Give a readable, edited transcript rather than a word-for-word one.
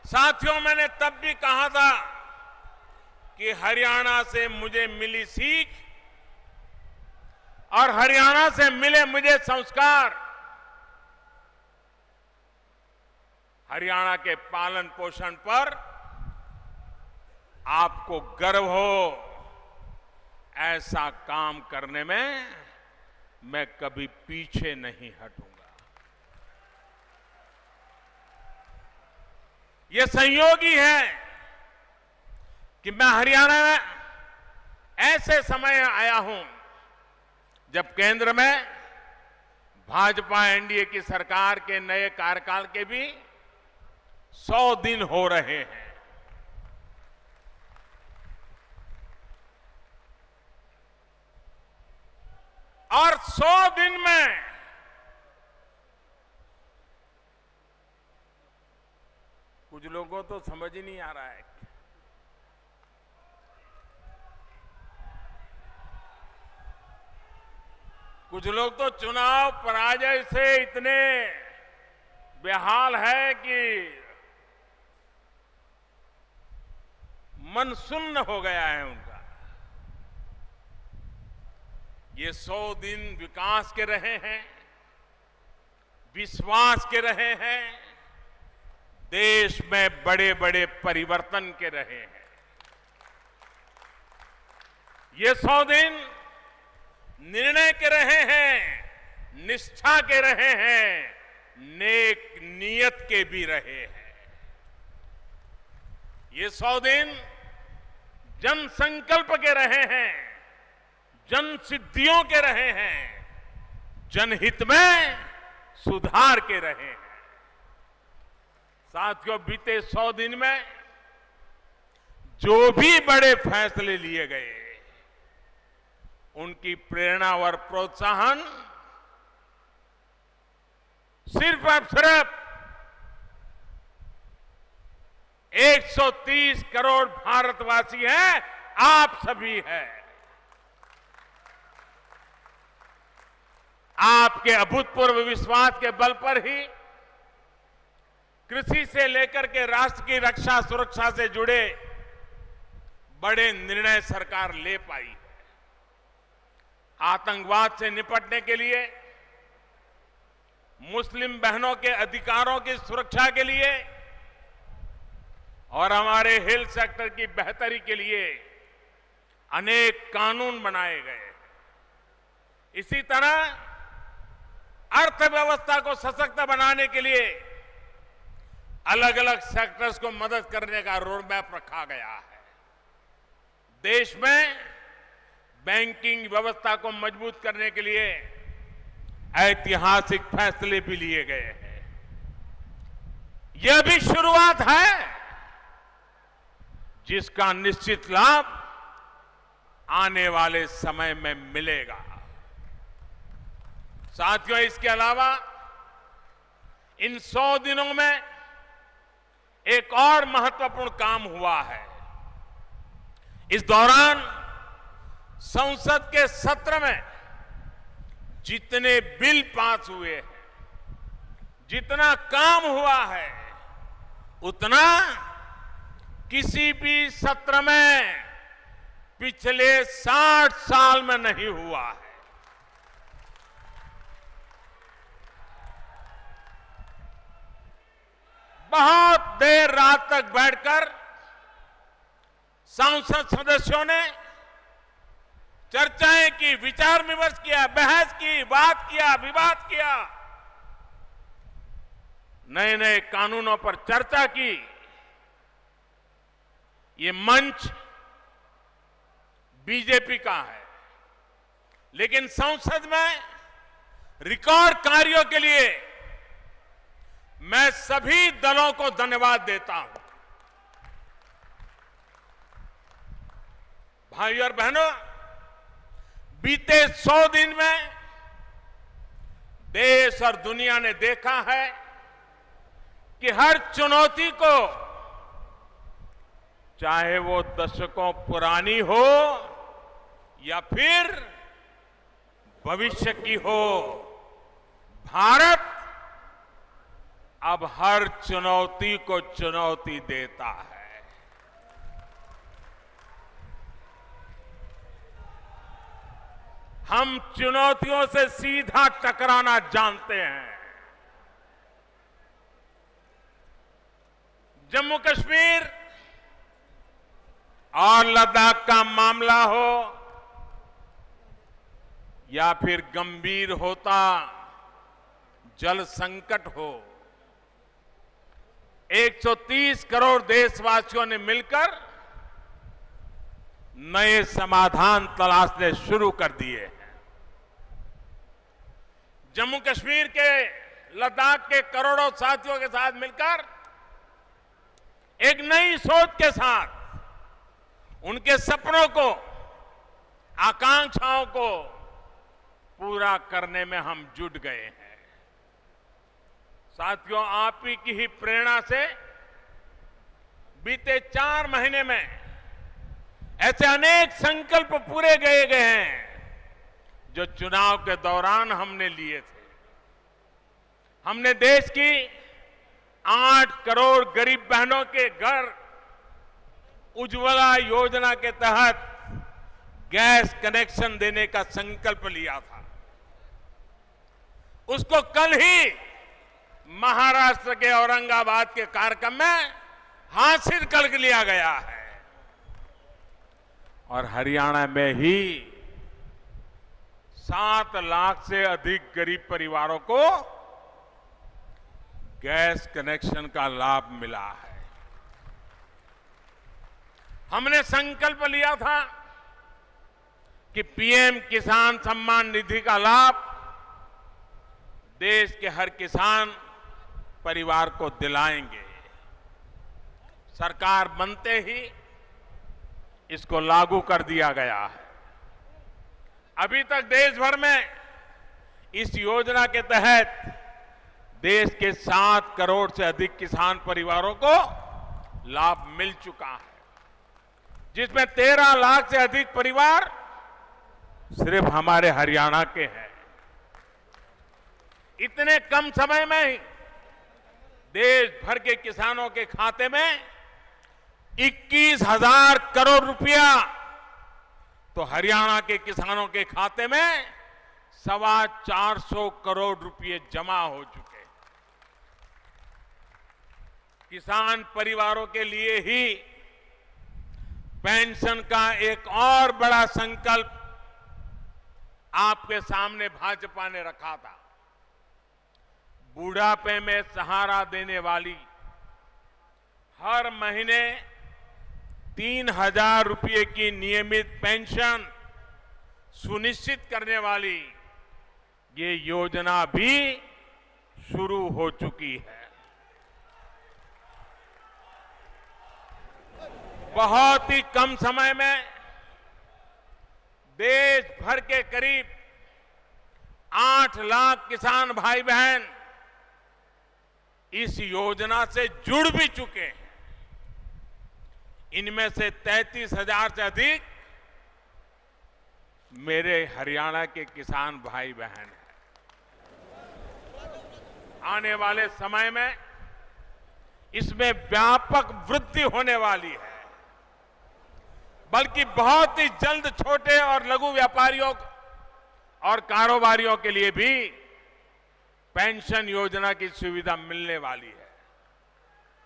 साथियों, मैंने तब भी कहा था कि हरियाणा से मुझे मिली सीख और हरियाणा से मिले मुझे संस्कार हरियाणा के पालन पोषण पर आपको गर्व हो, ऐसा काम करने में मैं कभी पीछे नहीं हटूंगा। ये संयोग ही है कि मैं हरियाणा में ऐसे समय आया हूं जब केंद्र में भाजपा एनडीए की सरकार के नए कार्यकाल के भी 100 दिन हो रहे हैं। और 100 दिन में कुछ लोगों को तो समझ ही नहीं आ रहा है। कुछ लोग तो चुनाव पराजय से इतने बेहाल है कि मन सुन्न हो गया है उनका। ये 100 दिन विकास के रहे हैं, विश्वास के रहे हैं, देश में बड़े बड़े परिवर्तन के रहे हैं। ये 100 दिन निर्णय के रहे हैं, निष्ठा के रहे हैं, नेक नियत के भी रहे हैं। ये 100 दिन जन संकल्प के रहे हैं, जन सिद्धियों के रहे हैं, जनहित में सुधार के रहे हैं। साथियों, बीते 100 दिन में जो भी बड़े फैसले लिए गए, उनकी प्रेरणा और प्रोत्साहन सिर्फ और सिर्फ 130 करोड़ भारतवासी हैं, आप सभी हैं। आपके अभूतपूर्व विश्वास के बल पर ही कृषि से लेकर के राष्ट्र की रक्षा सुरक्षा से जुड़े बड़े निर्णय सरकार ले पाई है। आतंकवाद से निपटने के लिए, मुस्लिम बहनों के अधिकारों की सुरक्षा के लिए और हमारे हेल्थ सेक्टर की बेहतरी के लिए अनेक कानून बनाए गए। इसी तरह अर्थव्यवस्था को सशक्त बनाने के लिए अलग अलग सेक्टर्स को मदद करने का रोड मैप रखा गया है। देश में बैंकिंग व्यवस्था को मजबूत करने के लिए ऐतिहासिक फैसले भी लिए गए हैं। यह भी शुरुआत है जिसका निश्चित लाभ आने वाले समय में मिलेगा। साथियों, इसके अलावा इन 100 दिनों में एक और महत्वपूर्ण काम हुआ है। इस दौरान संसद के सत्र में जितने बिल पास हुए हैं, जितना काम हुआ है, उतना किसी भी सत्र में पिछले 60 साल में नहीं हुआ है। बहुत देर रात तक बैठकर सांसद सदस्यों ने चर्चाएं की, विचार विमर्श किया, बहस की, बात किया, विवाद किया, नए नए कानूनों पर चर्चा की। ये मंच बीजेपी का है, लेकिन संसद में रिकॉर्ड कार्यों के लिए मैं सभी दलों को धन्यवाद देता हूं। भाइयों और बहनों, बीते 100 दिन में देश और दुनिया ने देखा है कि हर चुनौती को, चाहे वो दशकों पुरानी हो या फिर भविष्य की हो, भारत अब हर चुनौती को चुनौती देता है। हम चुनौतियों से सीधा टकराना जानते हैं। जम्मू कश्मीर और लद्दाख का मामला हो या फिर गंभीर होता जल संकट हो, 130 करोड़ देशवासियों ने मिलकर नए समाधान तलाशने शुरू कर दिए हैं। जम्मू कश्मीर के, लद्दाख के करोड़ों साथियों के साथ मिलकर एक नई सोच के साथ उनके सपनों को, आकांक्षाओं को पूरा करने में हम जुट गए हैं। साथियों, आप ही की ही प्रेरणा से बीते 4 महीने में ऐसे अनेक संकल्प पूरे किए गए हैं जो चुनाव के दौरान हमने लिए थे। हमने देश की 8 करोड़ गरीब बहनों के घर उज्ज्वला योजना के तहत गैस कनेक्शन देने का संकल्प लिया था। उसको कल ही महाराष्ट्र के औरंगाबाद के कार्यक्रम में हासिल कर लिया गया है और हरियाणा में ही 7 लाख से अधिक गरीब परिवारों को गैस कनेक्शन का लाभ मिला है। हमने संकल्प लिया था कि पीएम किसान सम्मान निधि का लाभ देश के हर किसान परिवार को दिलाएंगे। सरकार बनते ही इसको लागू कर दिया गया है। अभी तक देश भर में इस योजना के तहत देश के 7 करोड़ से अधिक किसान परिवारों को लाभ मिल चुका है, जिसमें 13 लाख से अधिक परिवार सिर्फ हमारे हरियाणा के हैं। इतने कम समय में ही देश भर के किसानों के खाते में 21,000 करोड़ रुपया, तो हरियाणा के किसानों के खाते में 425 करोड़ रुपए जमा हो चुके हैं। किसान परिवारों के लिए ही पेंशन का एक और बड़ा संकल्प आपके सामने भाजपा ने रखा था। बुढ़ापे में सहारा देने वाली, हर महीने 3,000 रुपये की नियमित पेंशन सुनिश्चित करने वाली ये योजना भी शुरू हो चुकी है। बहुत ही कम समय में देश भर के करीब 8 लाख किसान भाई बहन इस योजना से जुड़ भी चुके हैं। इनमें से 33,000 से अधिक मेरे हरियाणा के किसान भाई बहन हैं। आने वाले समय में इसमें व्यापक वृद्धि होने वाली है, बल्कि बहुत ही जल्द छोटे और लघु व्यापारियों और कारोबारियों के लिए भी पेंशन योजना की सुविधा मिलने वाली है।